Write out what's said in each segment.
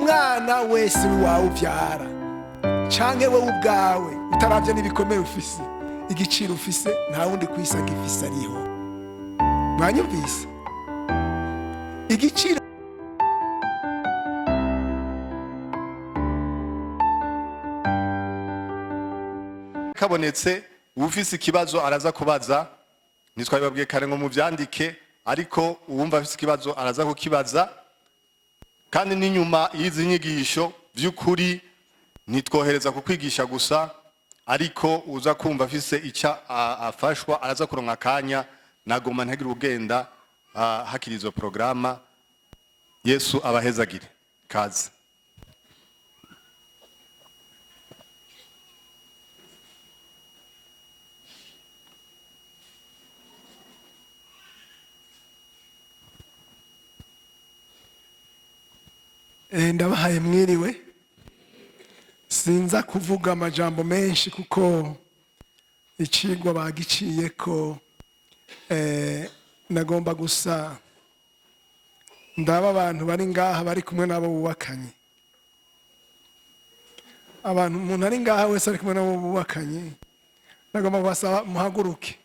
umwana wese wawe ubyara canke we ubwawe utaravye n'ibikomere ufise, igiciro ufise nta wundi kwisa gifise ariho. Mwanyumvise? Igiciro kabonetse, ufise ikibazo araza kubaza, nitwabibabwiye kare ngo muvyandike, ariko uwumva afise ikibazo araza kukibaza. Kandi n'inyuma y'izi nyigisho vy'ukuri nitwohereza kukwigisha gusa, ariko uza kumva afise ica afashwa araza kuronka akanya. Nagoma ntagire ugenda hakiri izo programa. Yesu abahezagire. Kaze. Ndabahaye mwiriwe. Sinza kuvuga amajambo menshi kuko icigwa bagiciye ko. Nagomba gusa ndaba abantu bari ngaha bari kumwe nabo bubakanye. Abantu umuntu ari ngaha wese ari kumwe nabo bubakanye, nagomba kubasaba muhaguruke.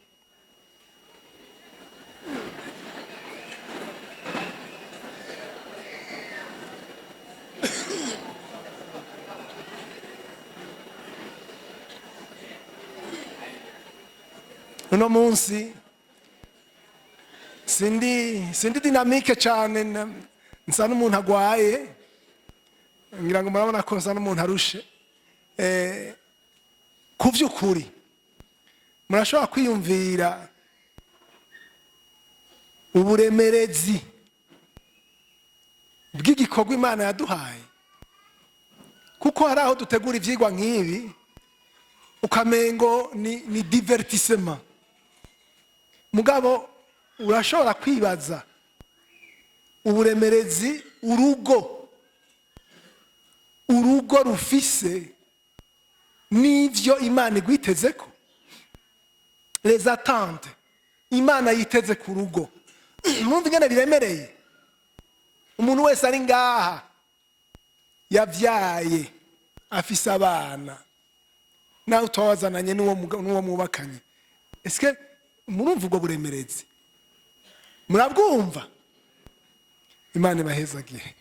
Uno munsi sindi dinamike cyane, nsa n'umuntu agwaye, ngira ngo murabona ko nsa n'umuntu arushe. Ku vy'ukuri murashobora kwiyumvira uburemerezi bw'igikorwa Imana yaduhaye, kuko hari aho dutegura ivyigwa nk'ibi ukamengo ni divertissement. Mugabo urashobora kwibaza uburemerezi urugo rufise n'ivyo Imana igwitezeko, les attentes Imana yiteze ku rugo. Mwumva ingene biremereye. Umuntu wese ari ngaha yavyaye afise abana, nawe utawazananye n'uwo mubakanye, eske murumva ubwo buremerezi? Murabwumva? Imana ibahezagiye.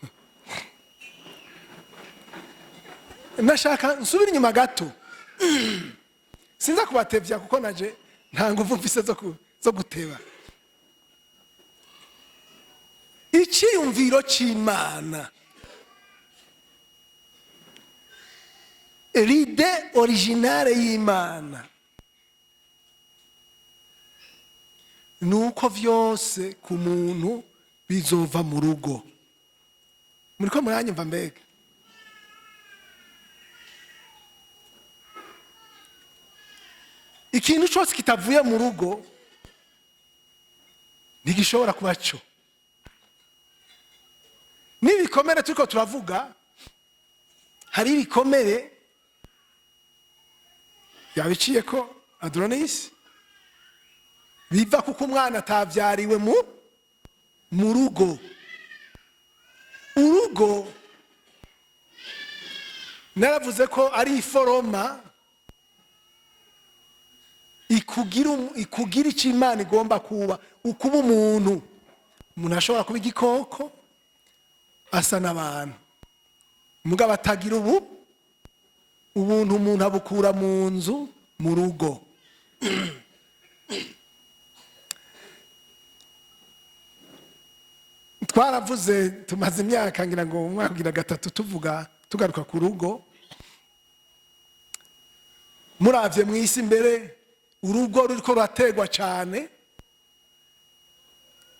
Nashaka nsubira inyuma gato. Sinza kubatevya kuko naje nta nguvu mfise zo guteba. Iciyumviro c'Imana, l'idée originale y'Imana, nuko vyose ku muntu bizova mu rugo. Muriko muranyumva mbega? Ikintu cyose kitavuye mu rugo ntigishobora kuba cyo. N'ibikomere turiko turavuga, hari ibikomere yabiciye ko Adronis biva kuko umwana atavyariwe mu rugo. Urugo naravuze ko ari iforoma ikugira ico Imana igomba kuba. Ukuba umuntu ashobora kuba igikoko, asa n'abantu, mugabo atagira ubuntu umuntu abukura mu nzu, mu rugo. Twaravuze tumaze imyaka ngira ngo umwaka gatatu tugaruka ku rugo. Muravye mw'isi mbere urugo ruriko rurategwa cyane.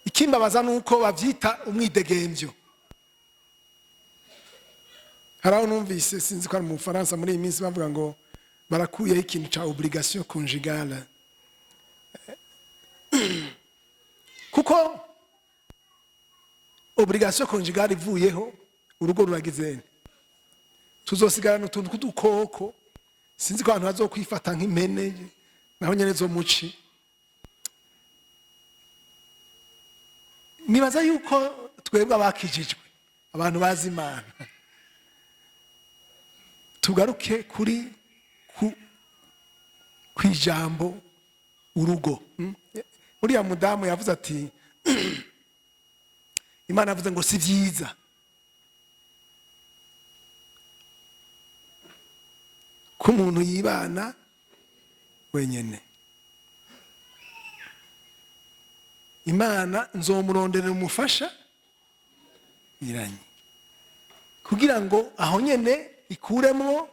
Ikimbabaza nuko bavyita umwidegemvyo. Haraho numvise, sinzi ko ari mu Faransa muri iyi minsi bavuga ngo barakuyeho ikintu ca obligation conjugale. Kuko obligation conjugale ivuyeho urugo ruragizene, tuzosigarana utuntu tw'udukoko. Sinzi ko abantu bazokwifata nk'impene naho nyene zo muci. Nibaza yuko twebwe abakijijwe, abantu bazi Imana, tugaruke kuri ku ijambo urugo. Uriya mudamu yavuze ati Imana yavuze ngo si byiza ko umuntu yibana wenyine. Imana nzomuronderera umufasha iranye kugira ngo aho nyene ikuremwo.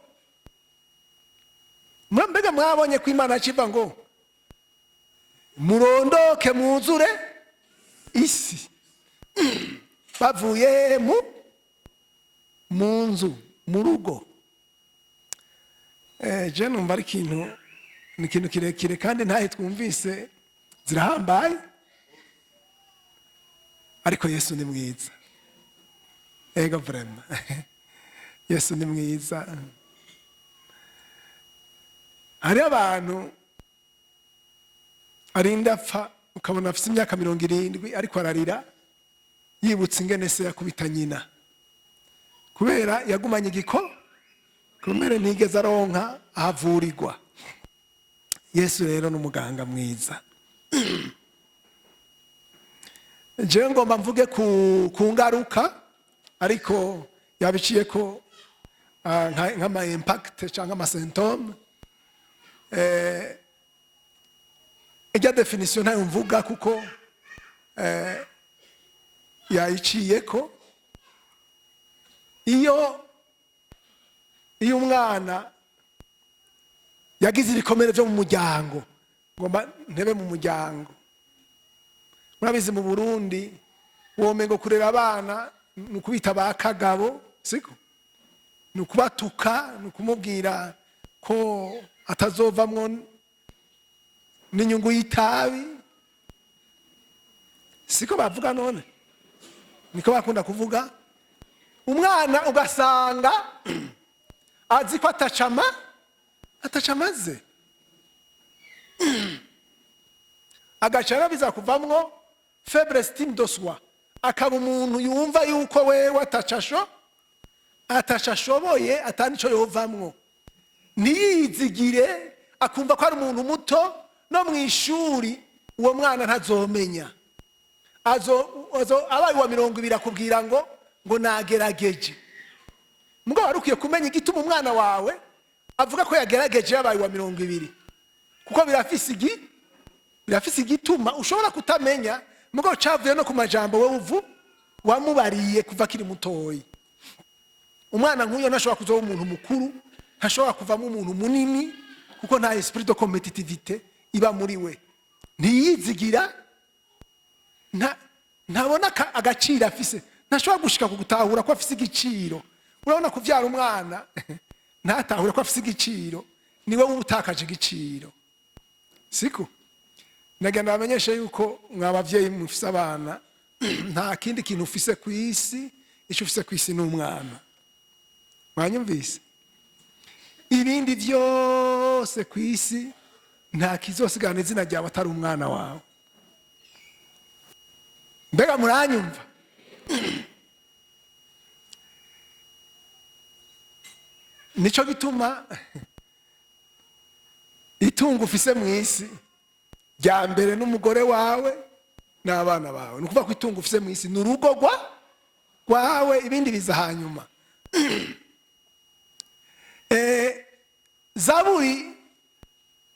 Mbega mwabonye ko Imana aciva ngo murondoke mwuzure isi, bavuye mu nzu mu rugo. Je numva ari ikintu kirekire kandi ntahe twumvise zirahambaye, ariko Yesu ni mwiza. Ego vrema Yesu ni mwiza. Hari abantu arinda apfa ukabona afite imyaka 70 ariko ararira yibutse ingene se yakubita nyina kubera yagumanye igikomere ntigeze aronka ahavurirwa. Yesu rero n'umuganga mwiza. Je ngomba mvuge ku ngaruka, ariko yabiciye ko nk'ama impact cyangwa ama symptome. Ijya definition ntayo mvuga kuko yayiciye ko iyo umwana yagize ibikomere byo mu muryango, ngomba ntebe mu muryango. Murabizi mu Burundi womengo kurera abana nukubita ba kagabo, siko? Nukubatuka, nukumubwira ko atazovamwo n'inyungu y'itabi, siko bavuga none? Niko bakunda kuvuga. Umwana ugasanga azi ko atacamaze agacana biza kuvamwo faible estime de soi, akaba umuntu yumva yuko wewe atashashoboye atanico yovamwo, ntiyizigire, akumva ko ari umuntu muto. No mwishuri uwo mwana ntazomenya, abaye wa 20 akubwira ngo nagerageje. Mugabo warukwiye kumenya igituma umwana wawe avuga ko yagerageje yabaye wa 20, kuko birafise igituma ushobora kutamenya. Mugabo cavuye no ku majambo we wamubariye kuva kiri mutoyi. Umwana nk'uyo ntashobora kuzoba umuntu mukuru, ntashobora kuvamo umuntu munini, kuko nta esprit de competitivité iba muri we. Ntiyizigira, ntabona agaciro afise, ntashobora gushika kugutahura ko afise igiciro. Urabona kuvyara umwana ntatahura ko afise igiciro, niwe ubutakaje igiciro, siko? Nagenda bamenyesha yuko mwabavyeyi mufise abana nta kindi kintu ufise ku isi, ico ufise ku isi n'umwana. Mwanyumvise? Ibindi vyose ku isi nta kizosigana izina ryawe atari umwana wawe. Mbega muranyumva? Nico gituma itungo ufise mu isi rya mbere n'umugore wawe n'abana bawe. Nukuvuga ko itungo ufise mu isi n'urugo rwawe, ibindi biza hanyuma. Zaburi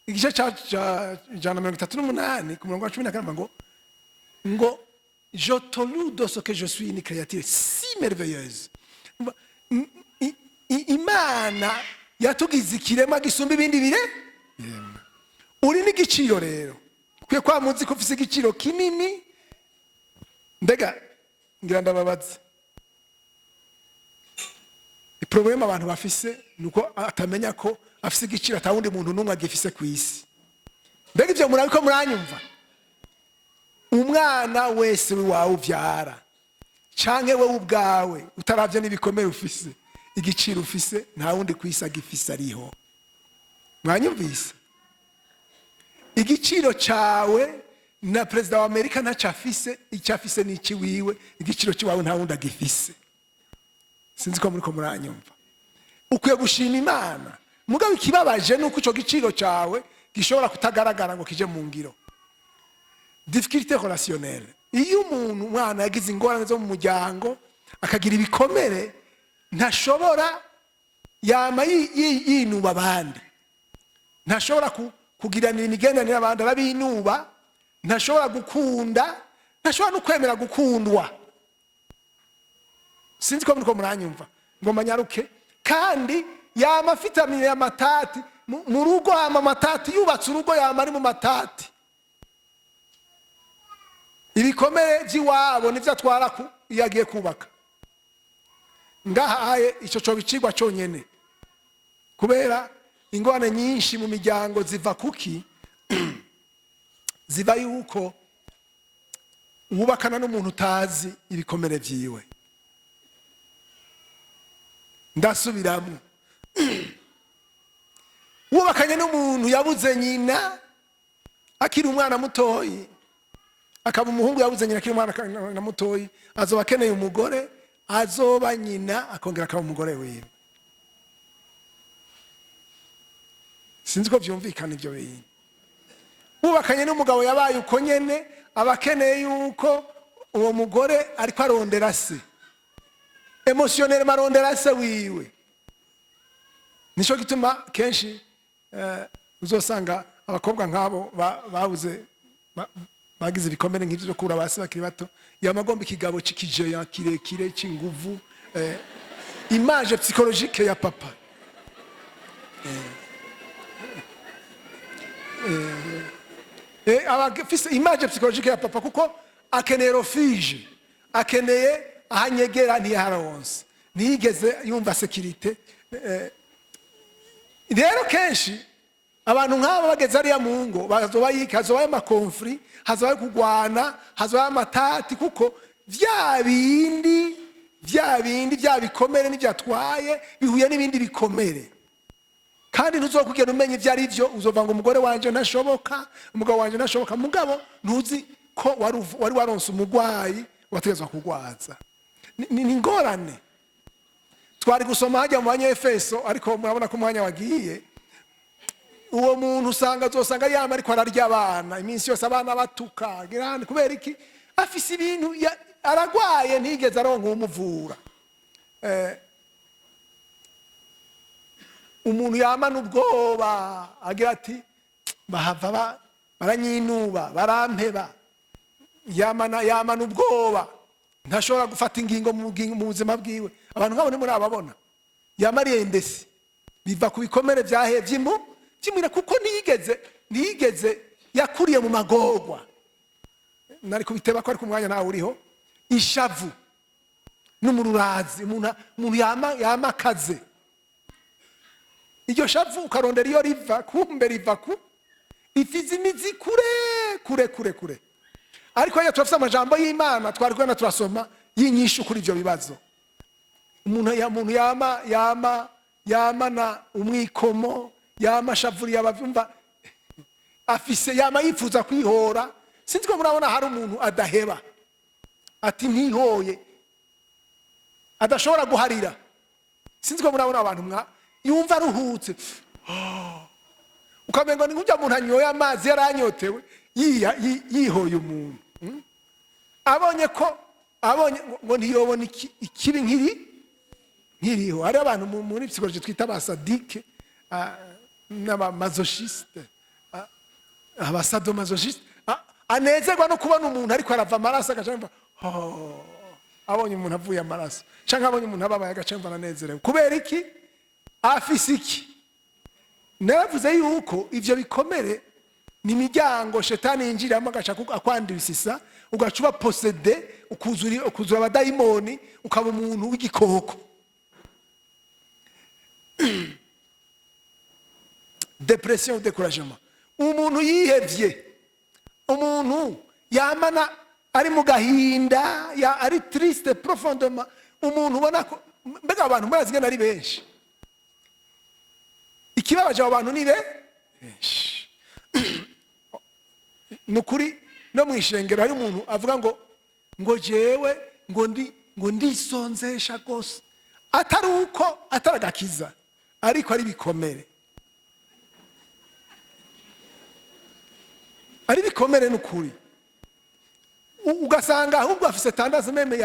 igice cha 138 ku murongo wa 14 ngo je te loue de ce que je suis une créature si merveilleuse. Imana yatugize ikirema gisumba ibindi bire. Uri n'igiciro rero, kwiye kwa muzi ko ufise igiciro kinini. Mbega ngira ndababaza, iproblema abantu bafise nuko atamenya ko afise igiciro atawundi muntu numwe agifise ku isi. Mbega ivyo murabiko muranyumva? Umwana wese wawe uvyara canke we ubwawe utaravye n'ibikomere ufise, igiciro ufise nta wundi kwisa gifise ariho. Mwanyumvise? Igiciro cawe na president wa Amerika ntacafise, icafise n'iki wiwe, igiciro ciwawe nta wundi agifise. Sinzi ko muriko muranyumva. ukwiye gushima Imana. Mugabo ikibabaje nuko ico giciro cyawe gishobora kutagaragara ngo kije mu ngiro. Difficulté relationnelle. Iyo umuntu mwana yagize ingorane zo mu muryango akagira ibikomere, ntashobora yama yinuba abandi, ntashobora kugiranira imigenderanire n'abandi, arabinuba, ntashobora gukunda, ntashobora no kwemera gukundwa. Sinzi ko muriko muranyumva ngo manyaruke. Kandi yama afitamiye amatati mu rugo, hama amatati, yubatse urugo yama ari mu matati. Ibikomere by'iwabo nivyo atwara iyo agiye kubaka. Ngahaye ico cyo bicigwa cyonyene, kubera ingorane nyinshi mu miryango ziva kuki ziva yuko wubakana n'umuntu utazi ibikomere byiwe. Ndasubiramo, wubakanye n'umuntu yabuze nyina akiri umwana mutoyi, akaba umuhungu yabuze nyina akiri umwana mutoyi, azoba akeneye umugore, azoba nyina akongera akaba umugore wiwe. Sinzi ko byumvikana ibyo bintu. Wubakanye n'umugabo yabaye uko nyene, abakeneye yuko uwo mugore ariko arondera se, emotionnel marondera se wiwe. Nico gituma kenshi uzosanga abakobwa nk'abo babuze bagize ibikomere nk'ivyo byo kura basi bakiri bato, yamagomba ikigabo cikijeya kirekire c'inguvu, image psychologique ya papa. Abafise image psychologique ya papa kuko akeneye refuge, akeneye ahanyegera ntiyaronse, ntigeze yumva sécurité. Rero kenshi abantu nk'abo bageze ariya mu ngo hazobaye amakonfli, hazobaye kugwana, hazobaye amatati, kuko vya bindi vya bikomere n'ivyatwaye bihuye n'ibindi bikomere. Kandi ntuzokugenda umenye ivyo ari vyo, uzova ngo umugore wanje ntashoboka, umugabo wanje ntashoboka, mugabo ntuzi ko wari waronse umugwayi wategezwa kugwaza. Ni ngorane. Twari gusoma hajya mu Banyefeso, ariko murabona ko umwanya wagiye. Uwo muntu uzosanga yama ariko ararya abana iminsi yose, abana batuka girane. Kubera iki? Afise ibintu aragwaye, ntigeze aronka umuvura. Umuntu yamana ubwoba, agira ati bahava baranyinuba, barampeba. Yamana ubwoba, ntashobora gufata ingingo mu buzima bwiwe. Abantu nk'abo muri ababona yamariye ndese, biva ku bikomere byahevye kimwira, kuko ntigeze yakuriye mu magorwa. Nari kubiteba ko ari ku mwanya nawe uriho. Ishavu n'umururazi, umuntu yamakaze. Iryo shavu ukarondera iyo riva, kumbe riva ifizi imizi kure. Ariko iyo turafise amajambo y'Imana twari kwena turasoma yinyisha kuri ivyo bibazo. Umuntu yamana umwikomo, yamashavuri yabavyumva, afise yama yifuza kwihora. Sinzi ko murabona hari umuntu adaheba, ati ntihoye, adashobora guharira. Sinzi ko murabona abantu yumva aruhutse, ukamengo ni nk'ujya muntu anyoye amazi yaranyotewe, yihoye umuntu. Abonye ngo ntiyobona ikibi nkiriho. Hari abantu muri psychologie twita abasadike, n'abamasochiste, abasadomasochiste, anezerwa no kubona umuntu ariko arava amaraso, agacamba abonye umuntu avuye amaraso, canke abonye umuntu ababaye agacamba aranezerewe. Kubera iki? Afise iki? Naravuze yuko ivyo bikomere ni imiryango shetani yinjiramo agaca akwandisisa, ugacuba posede, ukuzura abadayimoni, ukaba umuntu w'igikoko. Depression, découragement. Umuntu yihevye, umuntu yamana ari mu gahinda, ari triste profondément, umuntu ubona ko mbega abantu murazi ngene ari benshi. Ikibabaje abantu ni benshi. Nukuri no mwishengero hari umuntu avuga ngo jewe ngo ndisonzesha gose, atari uko ataragakiza. ariko ari bikomere, ari bikomere n'ukuri. Ugasanga ahubwo afise tendance meme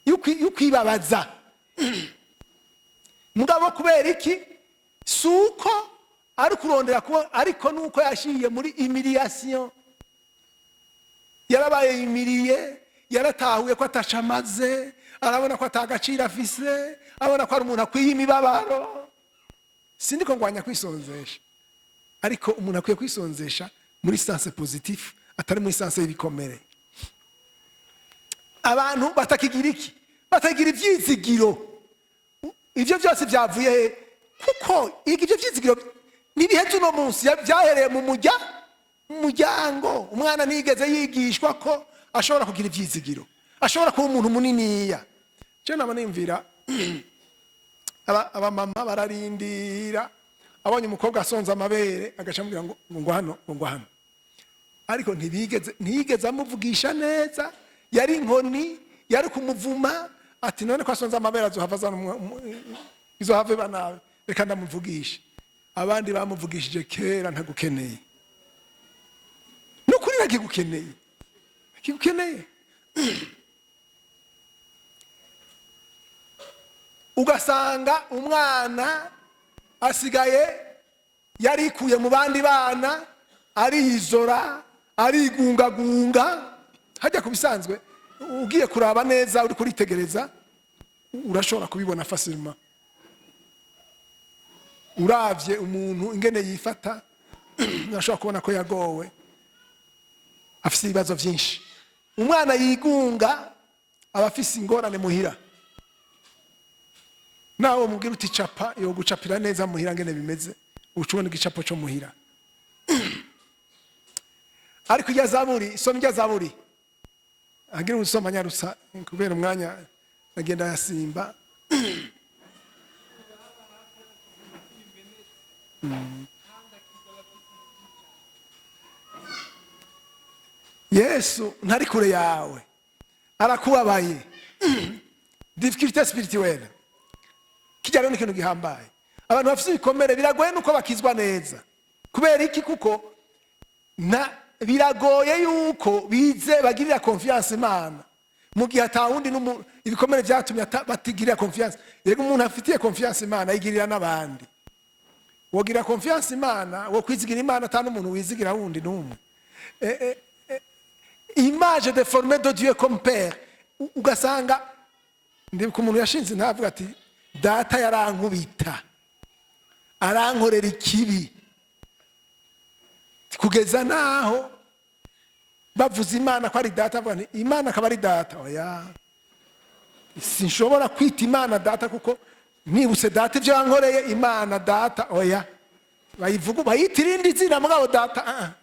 y'ukwibabaza. Mugabo kubera iki? Suko ari kurondera kuba, ariko nuko yashiye muri humiliation. Yarabaye humilié, yaratahuye ko atashamaze, arabona ko atagacira afise, abona ko ari umuntu akwiye imibabaro. Sindiko ngwanya kwisonzesha, ariko umuntu akwiye kwisonzesha muri sens positif, atari muri sens y'ibikomere. Abantu batakigira iki? Batagira ivyizigiro. Ivyo byose byavuye kuko ibyo vyizigiro nibiheze uno munsi byahereye mu muryango. Umwana nigeze yigishwa ko ashobora kugira ivyizigiro, ashobora kuba umuntu muniniya. Je nama nimvira aba mama bararindira, abonye umukobwa asonza amabere agacambira ngo hano, ariko ntiyigeze amuvugisha neza. Yari inkoni, yari kumuvuma ati none ko asonza amabere azohava izohave banawe, reka ndamuvugisha. Abandi bamuvugishije kera ntagukeneye, nukuri nakigukeneye. Ugasanga umwana asigaye yarikuye mu bandi bana, arizora, arigungagunga. Hajya kubisanzwe ugiye kuraba neza, uri kuritegereza, urashobora kubibona facilement. Uravye umuntu ingene yifata, urashobora kubona ko yagowe, afise ibibazo vyinshi. Umwana yigunga aba afise ingorane muhira. Nawe mubwira uti capa, yo gucapira neza muhira ngene bimeze, ucubona igicapo cyo muhira. Ariko ya Zaburi, soma ya Zaburi. Agira usoma nyarusa kubera umwanya agenda yasimba. Yesu ntari kure yawe, arakubabaye. Difficulté spirituelle kijyana n'ikintu gihambaye. Abantu bafite ibikomere biragoye nuko bakizwa neza. Kubera iki? Kuko biragoye yuko bize bagirira confiance Imana mu gihe atawundi ibikomere byatumye batigirira confiance. Yego umuntu afitiye confiance Imana yigirira n'abandi. Wogira confiance Imana, wo kwizigira Imana atanu umuntu wizigira wundi numwe. Image déformée de Dieu comme père. Ugasanga ndi ku muntu yashinze ntavuga ati data yarankubita, arankorera ikibi, kugeza naho bavuze Imana ko ari data, avuga nti Imana akaba ari data. Oya, sinshobora kwita Imana data kuko nibuse data ibyo yankoreye. Imana data, oya, bayivuga bayita irindi zina mugabo data.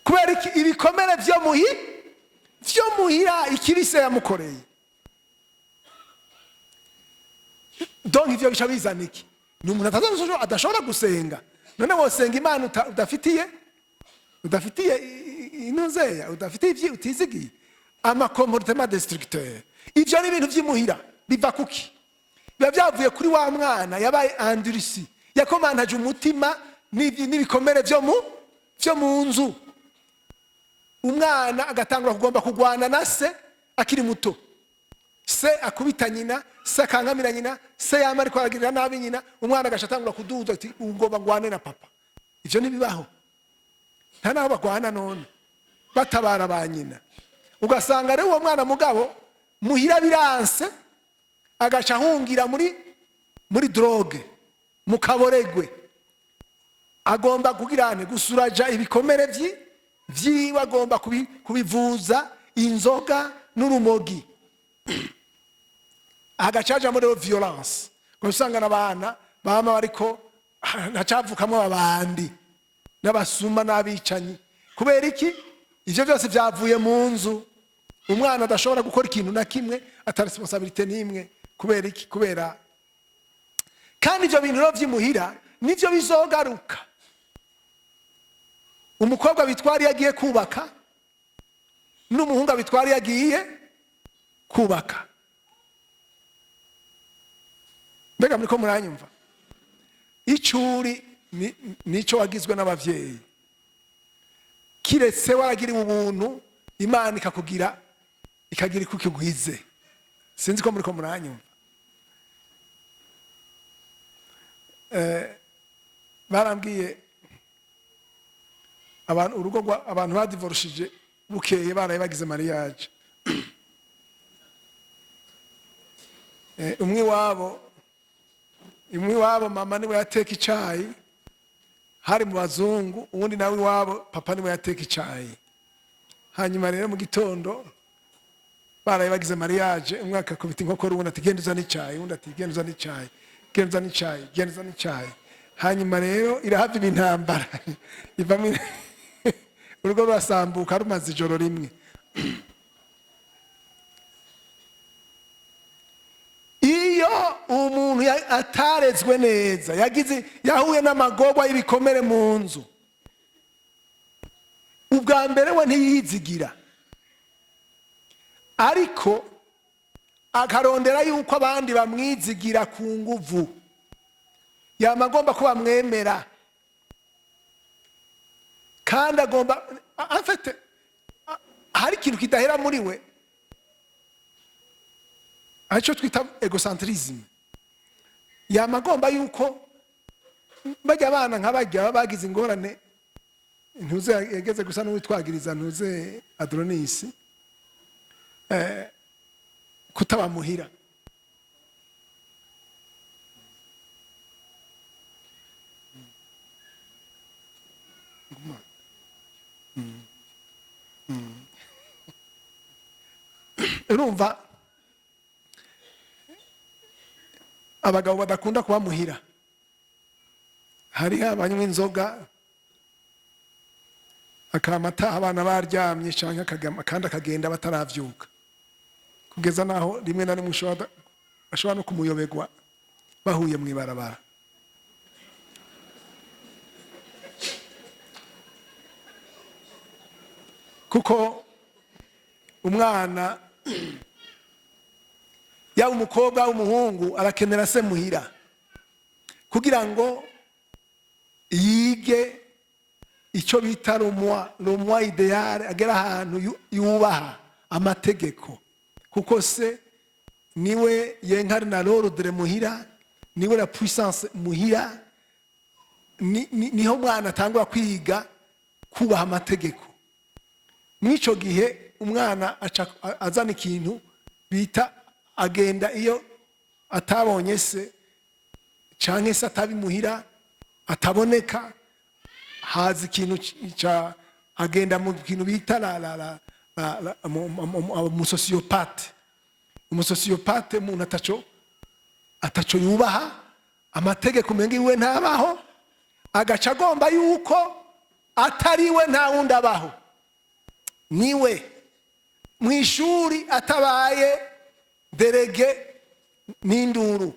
Kubera iki? Ibikomere vyo muhira ikibise yamukoreye. Donc ivyo bica bizana iki? Ni umuntu adashobora gusenga. None wosenga Imana udafitiye inuzeya, udafitiye ivyo utizigiye. Comportement destructeur. Ivyo ni ibintu vy'imuhira biva kuki? Biba byavuye kuri wa mwana yabaye endurci, yakomantaje umutima n'ibikomere vyo mu nzu. Umwana agatangura kugomba kugwana na se akiri muto. Se akubita nyina, se akankamira nyina, se yama ariko aragirira nabi nyina. Umwana agashatangura kuduza ati ugomba ngwane na papa. Ivyo nibibaho. Nta naho bagwana none batabara ba nyina. Ugasanga rero uwo mwana mugabo muhira biranse, agaca hungira muri drogue, mu kaboregwe. Agomba kugirane gusuraja ibikomere vyiwe, agomba kubivuza inzoga n'urumogi. Agacaja muri violence. Usanga n'abana bama bariko nacavukamwe abandi n'abasuma n'abicanyi. Kubera iki? Ivyo byose byavuye mu nzu. Umwana adashobora gukora ikintu na kimwe atari responsabilité nimwe. Kubera iki? Kubera kandi ivyo bintu vy'imuhira nivyo bizogaruka. Umukobwa bitwari yagiye kubaka, n'umuhungu bitwari yagiye kubaka. Mbega muriko muranyumva? Icuri nico wagizwe n'abavyeyi. Kiretse waragiriwe ubuntu, Imana ikakugira ikagira ikukigwize. Sinzi ko muriko muranyumva. Barambwiye abantu badivorishije bukeye baraye bagize mariage. Umwe wabo mama niwe yateka icayi, hari mu bazungu, uwundi nawe wabo papa niwe yateka icayi. Hanyuma rero mu gitondo baraye bagize mariage, umwe akakubita inkokora, uwundi ati genda uzane icayi, uwundi ati genda uzane icayi, genda uzane icayi, genda uzane icayi. Hanyuma rero irahava ibintambara ivamo urugo rurasambuka rumaze ijoro rimwe. Iyo umuntu atarezwe neza, yahuye n'amagorwa y'ibikomere mu nzu, ubwa mbere we ntiyizigira, ariko akarondera yuko abandi bamwizigira ku nguvu, yama agomba ko bamwemera, kandi agomba afite hari ikintu kidahera muri we, aricyo twita egocentrism. Yama agomba yuko bajya abana nk'abajya bagize ingorane, ntuze yageze gusa n'uwitwagiriza ntuze Adronis, kutabamuhira. Urumva abagabo badakunda kubamuhira, hari abanywa inzoga akamata abana baryamye cyangwa kandi akagenda bataravyuka, kugeza naho rimwe na rimwe ashobora no kumuyobegwa bahuye mu ibarabara. Kuko umwana yaba umukobwa w'umuhungu arakenera se muhira kugira ngo yige icyo bita l'homme idéal, agera ahantu yubaha amategeko, kuko se niwe yenkarina l'ordre muhira, niwe la puissance muhira, niho mwana atangura kwiga kubaha amategeko. Mw'ico gihe umwana azana ikintu bita agenda, iyo atabonye se canke se atabimuhira ataboneka, haza ikintu agenda mu kintu bita umusosiyopate. Umusosiyopate umuntu ataco yubaha amategeko, umenga iwe ntabaho, agaca agomba yuko atariwe nta wundi abaho. Niwe mw'ishuri atabaye derege n'induru,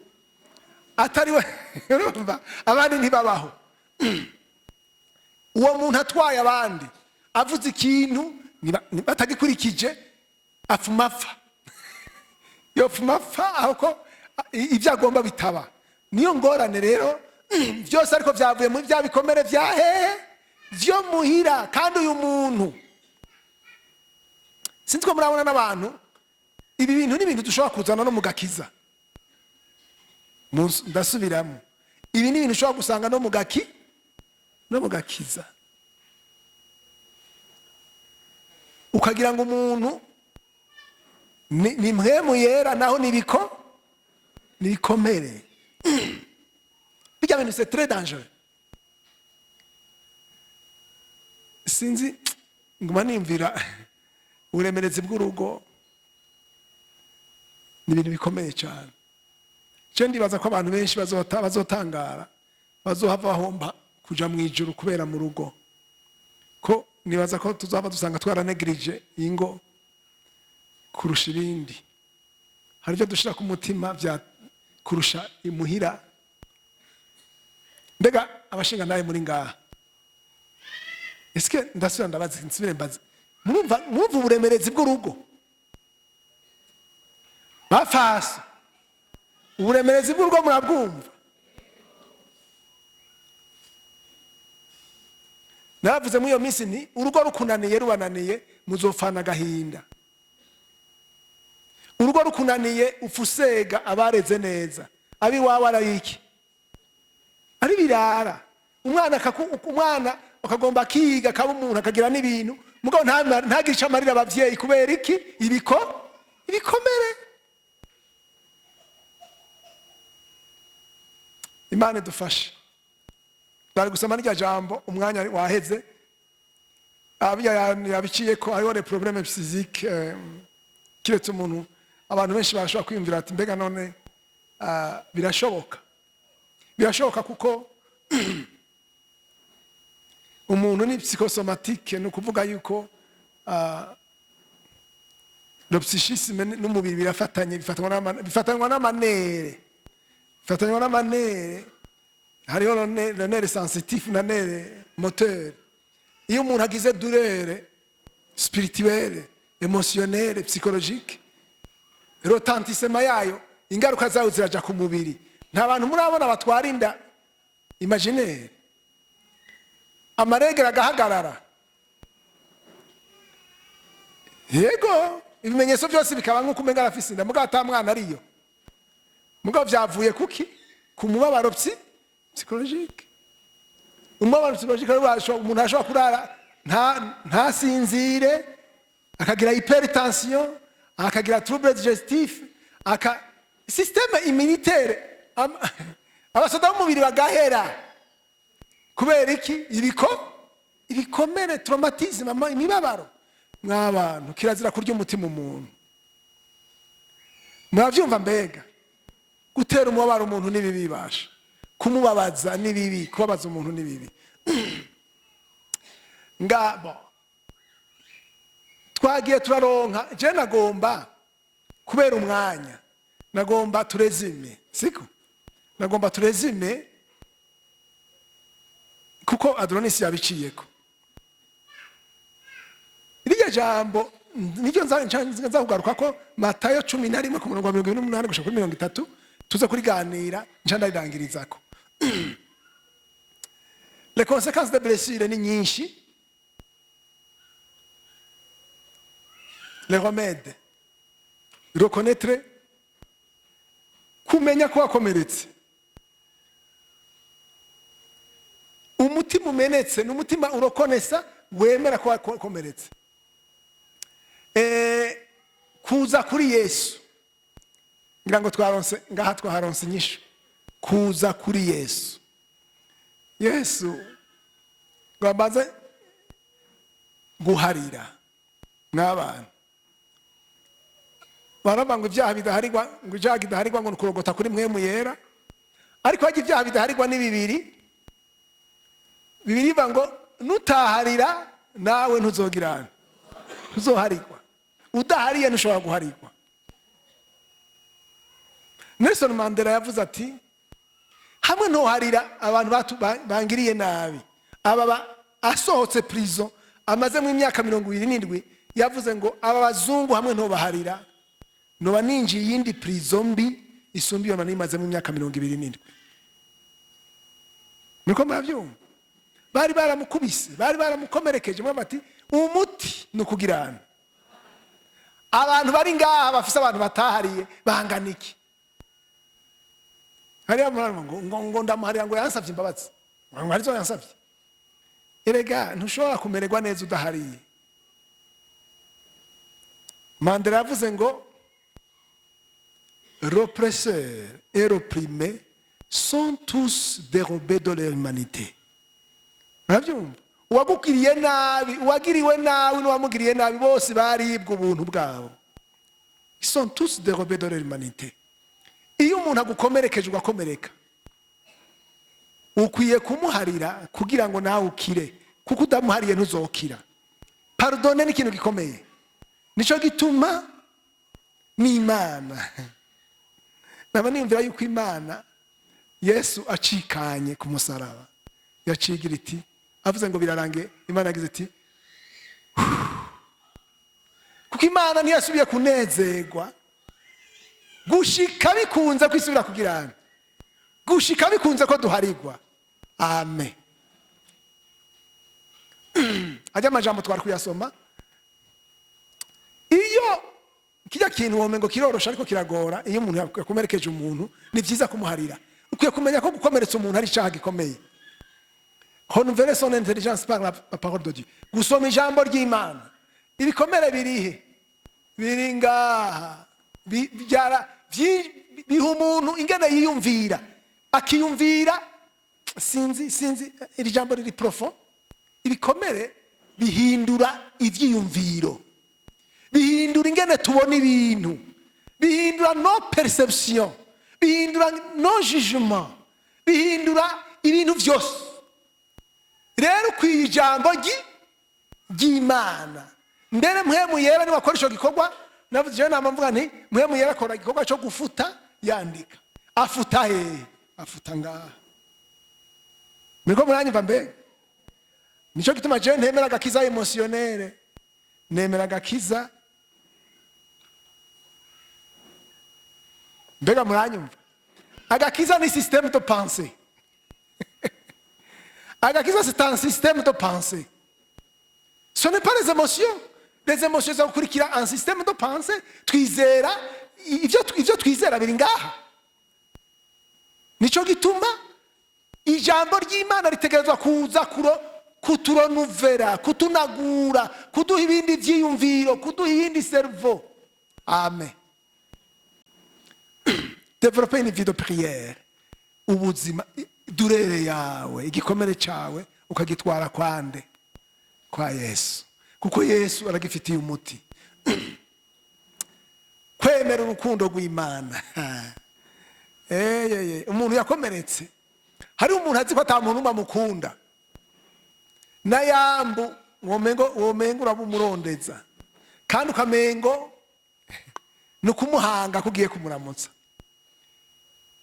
atariwe urumva abandi ntibabaho. Uwo muntu atwaye abandi avuze ikintu batagikurikije afuma apfa, yofuma apfa ahoko ibyo agomba bitaba. Niyo ngorane rero byose ariko byavuye muri bya bikomere bya hehe byo muhira. Kandi uyu muntu sinzi ko murabona n'abantu, ibi bintu n'ibintu dushobora kuzana no mu gakiza. Ndasubiramo, ibi n'ibintu ushobora gusanga no mu gakiza, ukagira ngo umuntu ni mpwemu yera, naho nibikomere. Bijya bintu c'est très dangereux. Sinzi nguma nimvira uburemerezi bw'urugo ni ibintu bikomeye cyane. Cyo ndibaza ko abantu benshi bazotangara, bazohava bahomba kuja mu ijuru kubera mu rugo, ko nibaza ko tuzaba dusanga twaranegirije ingo kurusha ibindi. Hari ibyo dushira ku mutima bya kurusha imuhira. Mbega abashinga nawe muri ngaha, eske ndasubira ndabaza nsubire mbaze, mwumva uburemerezi bw'urugo? bafasa uburemerezi bw'urugo murabwumva. Naravuze muri iyo minsi nti urugo rukunaniye rubananiye muzofana agahinda. Urugo rukunaniye ufusega abareze neza abi wawe arayiki ari birara umwana akagomba kiga kaba umuntu akagira n'ibintu mugabo ntagirisha amarira abavyeyi kubera iki ibikomere. Imana dufashe. Bari gusoma n'irya jambo umwanya waheze yabiciye ko hariho les problèmes physiques kiretse umuntu abantu benshi bashobora kwiyumvira ati mbega none birashoboka kuko umuntu ni psychosomatique, ni ukuvuga yuko le psychisme n'umubiri birafatanye, bifatanywa n'amanere. Hariho le nerf sensitif na nerf moteur. Iyo umuntu agize douleur spirituelle, émotionnelle, psychologique, retentissement yayo ingaruka zayo ziraja ku mubiri. Nta bantu murabona batwara inda imaginaire amaregera agahagarara, yego ibimenyetso byose bikaba nk'uko umenga arafise inda mugabo ata mwana ariyo, mugabo vyavuye kuki? Ku mubabaro psychologique. Umubabaro psychologique umuntu ashobora kurara ntasinzire, akagira hypertension, akagira trouble digestif, système immunitaire, abasoda b'umubiri bagahera. Kubera iki? Ibikomere, traumatisme, imibabaro. Mw'abantu kirazira kurya umutima umuntu. Muravyumva mbega? Gutera umubabaro umuntu n'ibibibasha, kumubabaza n'ibibi, kubabaza umuntu n'ibibi. Ngabo twagiye turaronka, je nagomba kubera umwanya nagomba turezime, siko nagomba turezime kuko Adonisi yabiciyeko. Iriya jambo niryo nza kugaruka ko Matayo 11:28 gushika kuri 30 tuza kuriganira ncandayirangirizako. Les conséquences de blessure ni nyinshi. Les remèdes, reconnaître, kumenya ko wakomeretse. Umutima umenetse n'umutima urokonesa wemera ko wakomeretse. Kuza kuri Yesu, ngira ngo twaharonse inyishu. Kuza kuri Yesu. Yesu ngombaze guharira n'abantu. Barabanga ibyaha bidaharirwa, ngo ijyaha kidaharirwa ngo nukurogota kuri mwemu yera. Ariko hajya ibyaha bidaharirwa ni bibiri biva ngo nutaharira nawe ntuzogirana, ntuzoharirwa. Udahariye ntushobora guharirwa. Nelson Mandela yavuze ati hamwe ntuharira abantu bangiriye nabi, aba asohotse prison amaze mu myaka 27, yavuze ngo aba bazungu hamwe ntubaharira noba ninjiye yindi prison mbi isumbiye none imaze mu myaka 27. Niko mwavyumva? Bari baramukubise, bari baramukomerekeje mu mati, umuti nukugirana. Abantu bari ngaha bafise abantu batahariye banganiki. Hari amara ngo ndamuharira ngo yansavye imbabazi. Ngo arizo yansavye. Erega ntushobora kumererwa neza udahariye. Mandela yavuze ngo l'oppresseur et l'opprimé sont tous dérobés de leur humanité. Muravyumva? Uwagukiriye nabi, uwagiriwe nabi n'uwamugiriye nabi bose baribwa ubuntu bwabo. Ils sont tous dérobés de leur humanité. Iyo umuntu agukomerekeje ugakomereka, ukwiye kumuharira kugira ngo nawe ukire, kuko udamuhariye ntuzokira. Pardonner ni ikintu gikomeye. Nico gituma n'Imana naba niyumvira yuko Imana Yesu acikanye ku musaraba yacigira iti, avuze ngo birarange, Imana yagize iti kuko Imana ntiyasubiye kunezerwa gushika bikunze kwisubira kugirana, gushika bikunze ko duharigwa. Amen. Ajya amajambo twari kuyasoma. Iyo kijya kintu womengo kirorosha ariko kiragora, iyo umuntu yakomerekeje umuntu ni byiza kumuharira. Ukwiye kumenya ko gukomeretsa umuntu ari icyaha gikomeye. Renouveler son intelligence par la parole de Dieu. Gusoma ijambo ry'Imana. Ibikomere birihe? Biri ngaha. Biha umuntu ingene yiyumvira. Akiyumvira sinzi iri jambo riri profond. Ibikomere bihindura ivyiyumviro. Bihindura ingene tubona ibintu. Bihindura no perception. Bihindura no jugement. Bihindura ibintu vyose. Rero kwijambo ry'Imana. Mbere mpwemu yera ni wakora ico gikorwa, navuze nama mvuga nti mpwemu yera akora igikorwa cyo gufuta yandika. Afuta he? Afuta ngaha. Miko muranyumva mbe? Nico gituma je ntemera agakiza emotionnel. Nemera agakiza. Mbega muranyumva? Agakiza ni système de pensée. Agakiza c'est un système de pensée. Ce n'est pas les émotions. Les émotions sont kurikira un système de pensée. Twizera ivyo twizera biri ngaha. Nico gituma ijambo ry'Imana ritegerezwa kuza kuturonuvera, kutunagura, kuduha ibindi vyiyumviro, kuduha ibindi cerveau. Amen. Développer une vie de prière. Ubuzima durere yawe, igikomere cyawe ukagitwara kwande? Kwa Yesu. Kuko Yesu aragifitiye umuti. Kwemera urukundo rw'Imana. Umuntu yakomeretse. Hari umuntu azi ko ata muntu bamukunda. Na yambu womengo urabumurondeza. Kandi ukamengo nukumuhanga kugiye kumuramutsa.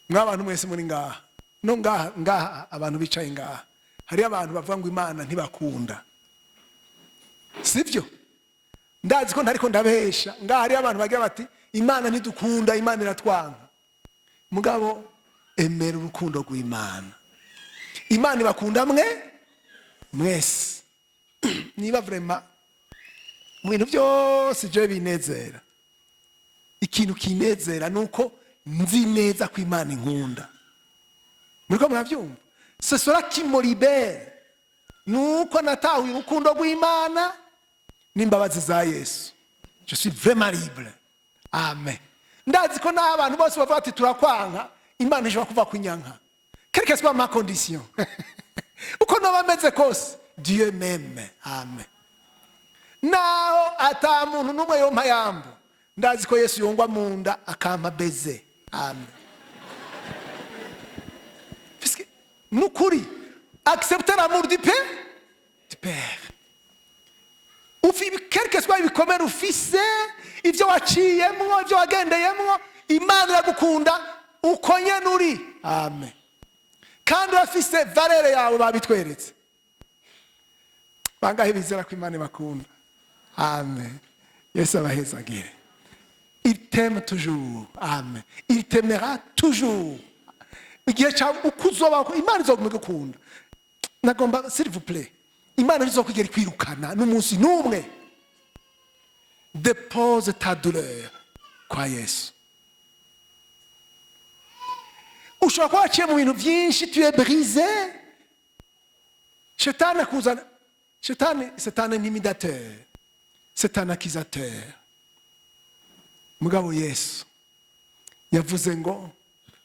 Mwabantu mwese muri ngaha. No ngaha abantu bicaye ngaha. Hari abantu bavuga ngo Imana ntibakunda. Sivyo? Ndazi ko ntariko ndabesha. Ngaha hari abantu bagira bati Imana ntidukunda, Imana iratwanga. Mugabo emera urukundo rw'Imana. Imana ibakunda mwese. Niba vraiment mu bintu byose je binezera. Ikintu kinezera nuko nzi neza ko Imana inkunda. Muriko muravyumva? Ce sera qui me libère. Nuko natahuye urukundo rw'Imana n'imbabazi za Yesu. Je suis vraiment libre. Amen. Ndazi ko n'abantu bose bavuga ati turakwanga, Imana ishobora kuva kunyanka. Quelle que soit ma condition. Uko no bameze kose, Dieu m'aime. Amen. Naho ata muntu numwe yompa yambo, ndazi ko Yesu yongwa munda akampa beze. Amen. Puisque nukuri accepter l'amour du Père, quel que soit ibikomere ufise, ivyo waciyemwo, ivyo wagendeyemwo, Imana iragukunda uko nyene uri. Amen. Kandi urafise valere yawe babitweretse. Bangahe bizera ko Imana ibakunda? Amen. Yesu abahezagire. Il t'aime toujours. Amen. Il t'aimera toujours. Igihe cyawe ukuzoba Imana izogukunda. Nagomba s'il vous plaît. Imana izokugera kwirukana n'umunsi n'umwe. Dépose ta douleur kwa Yesu. Ushobora kuba waciye mu bintu byinshi, tu es brisé. Shetani akuzana. Shetani c'est un intimidateur. C'est un accusateur. Mugabo Yesu yavuze ngo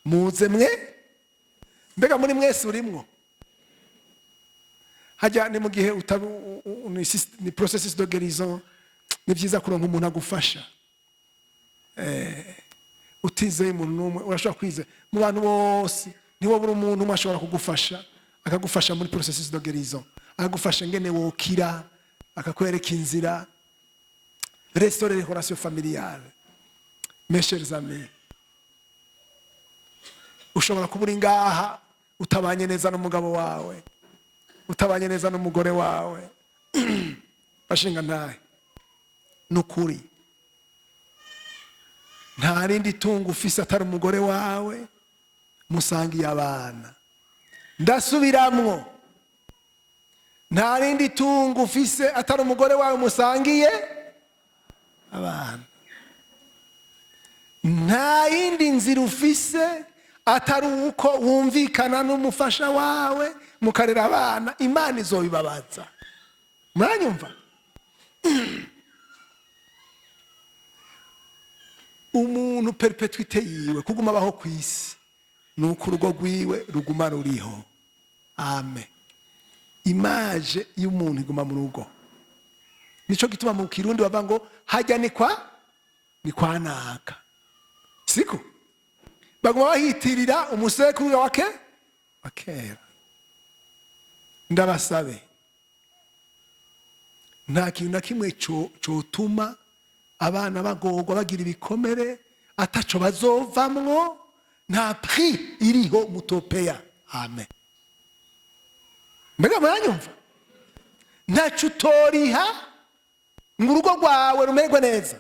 muze mwe, mbega muri mwese urimwo. Hajya ni mu gihe ni processus de guérison, ni byiza kuronka umuntu agufasha. Utizeye umuntu numwe urashobora kwize mu bantu bose, niwo buri umuntu umwe ashobora kugufasha, akagufasha muri processus de guérison, akagufasha ngene wokira, akakwereka inzira. Restaurer les relations familiales. Mes chers amis, ushobora kubura ngaha utabanye neza n'umugabo wawe, utabanye neza n'umugore wawe. Bashinga naye nukuri nta rindi tungo ufise atari umugore wawe musangiye abana. Ndasubiramwo, nta rindi tungo ufise atari umugore wawe musangiye abana. Nta yindi nzira ufise atari uko wumvikana n'umufasha wawe mukarera abana. Imana izobibabaza. Muranyumva? Umuntu perpetuite yiwe kuguma abaho ku isi nuko urugo rwiwe ruguma ruriho. Amen. Image y'umuntu iguma mu rugo. Nico gituma mu Kirundi bava ngo hajya ni kwa naka. Siko baguma bahitirira umusekuru wa kera. Ndabasabe, nta kintu na kimwe cotuma abana bagorwa bagira ibikomere ataco bazovamwo. Nta prix iriho mutopeya. Amen. Mbega muranyumva? Ntaco utoriha ngo urugo rwawe rumerwe neza.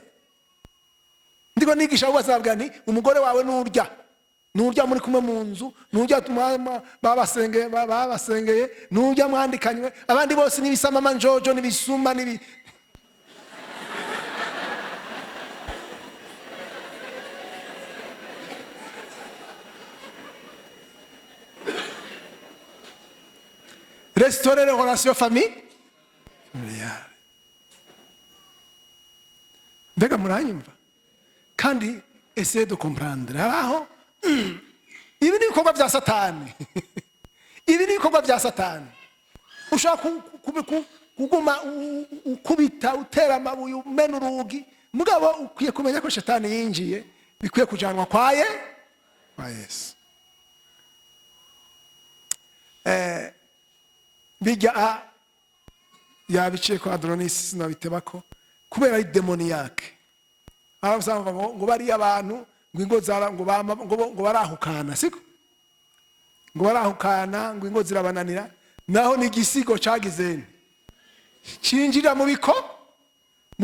Ndiko nigisha abo bazabwira nti umugore wawe nurya muri kumwe mu nzu, nurya babasengeye, nurya mwandikanywe, abandi bose nibisamama njojo nibisuma nibi. Restaurer les relations familiales. Mbega muranyumva? Kandi essayer de comprendre. Aho ibi ni ibikorwa bya Satani. Ibi ni ibikorwa bya Satani. Ushaka kuguma ukubita utera amabuye umena urugi, mugabo ukwiye kumenya ko Satani yinjiye, bikwiye kujanwa kwa Yesu. Bijya yabiciye kwa Adonisi sinabitebako kubera ari demoniaque. Arabasanga ngo bari abantu ngo ingo zara ngo barahukana, siko ngo barahukana ngo ingo zirabananira, naho ni igisigo cagizeni cinjira mu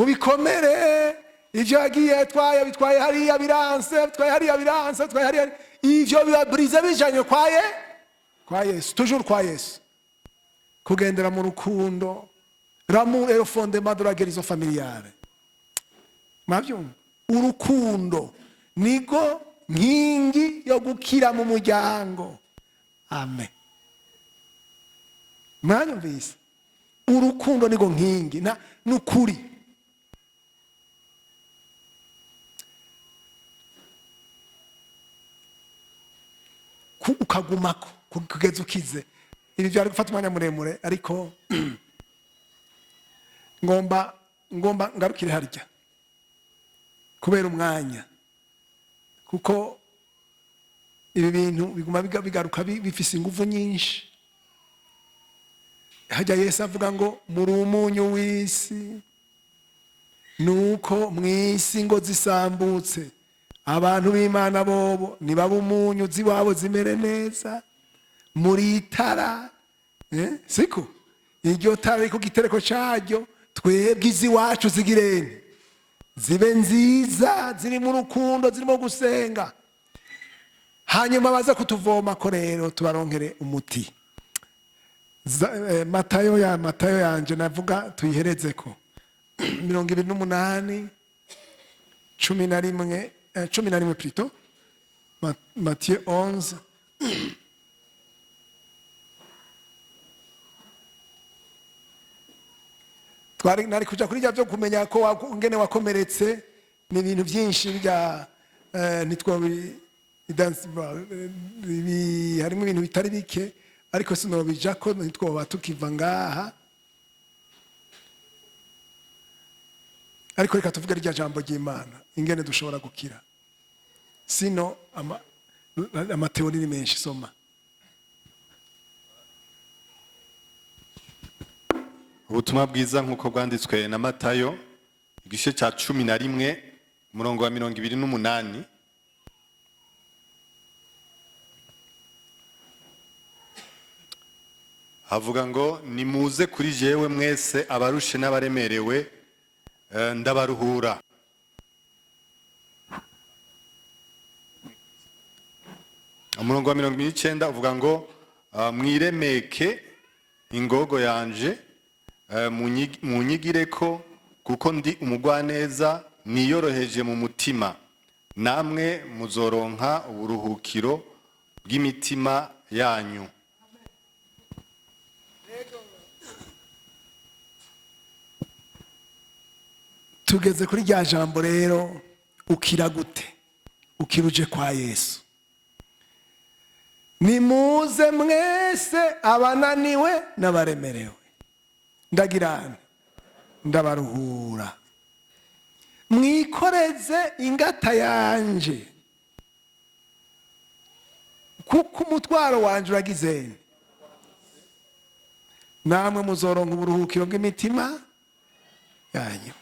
bikomere. Ivyo yagiye bitwaye hariya biranse, bitwaye hariya ivyo bibaburize bijanye kwa Yesu, toujours kwa Yesu. Kugendera mu rukundo. L'amour est le fondement de la guérison familiale. Mavyumva? Urukundo nigo nkingi yo gukira mu muryango. Amen. Mwanyumvise? Urukundo nigo nkingi na nukuri. Ukagumako kugeza ukize. Ibi byari gufata umwanya muremure ariko ngomba ngarukire harya kubera umwanya, kuko ibi bintu biguma bigaruka bifise ingufu nyinshi. Hajya Yesu avuga ngo muri umunyu w'isi, nuko mw'isi ngo zisambutse abantu b'Imana bobo nibaba umunyu ziwabo zimere neza. Muri itara, siko iryo tara riko gitereko caryo, twebwe iziwacu zigirene zibe nziza, ziri mu rukundo, zirimo gusenga, hanyuma baza kutuvoma ko rero tubaronkere umuti. Matayo yanje navuga tuyiherezeko 28 11 plutôt, Matthieu 11. Nari kuja kuri byo kumenya ko ngene wakomeretse ni ibintu byinshi bya nitwo harimo ibintu bitari bike, ariko sinobija ko nitwo batukiva ngaha. Ariko reka tuvuge rya jambo ry'Imana ingene dushobora gukira, sino amateori ni menshi. Soma ubutumwa bwiza nk'uko bwanditswe na Matayo igice cya 11 umurongo wa 28. Havuga ngo nimuze kuri jewe mwese abarushe n'abaremerewe ndabaruhura. umurongo wa 29 uvuga ngo mwiremeke ingogo yanje munyigireko kuko ndi umugwaneza niyoroheje mu mutima namwe muzoronka uburuhukiro bw'imitima yanyu. Tugeze kuri rya jambo rero, ukira gute? Ukiruje kwa Yesu. Nimuze mwese abananiwe n'abaremerewe, ndagirane ndabaruhura. Mwikoreze ingata yanje kuko umutwaro wanje uragizeni, namwe muzoronka uburuhukiro bw'imitima yanyu.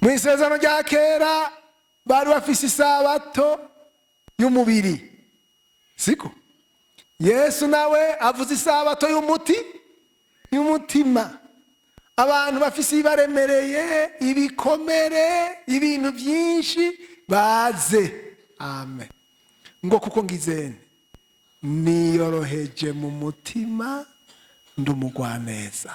Mu isezerano rya kera bari bafise isabato y'umubiri, siko? Yesu nawe avuze isabato y'umutima. Abantu bafise ibaremereye, ibikomere, ibintu byinshi baze. Amen. Ngo kuko ngizeni niyoroheje mu mutima ndumugwaneza.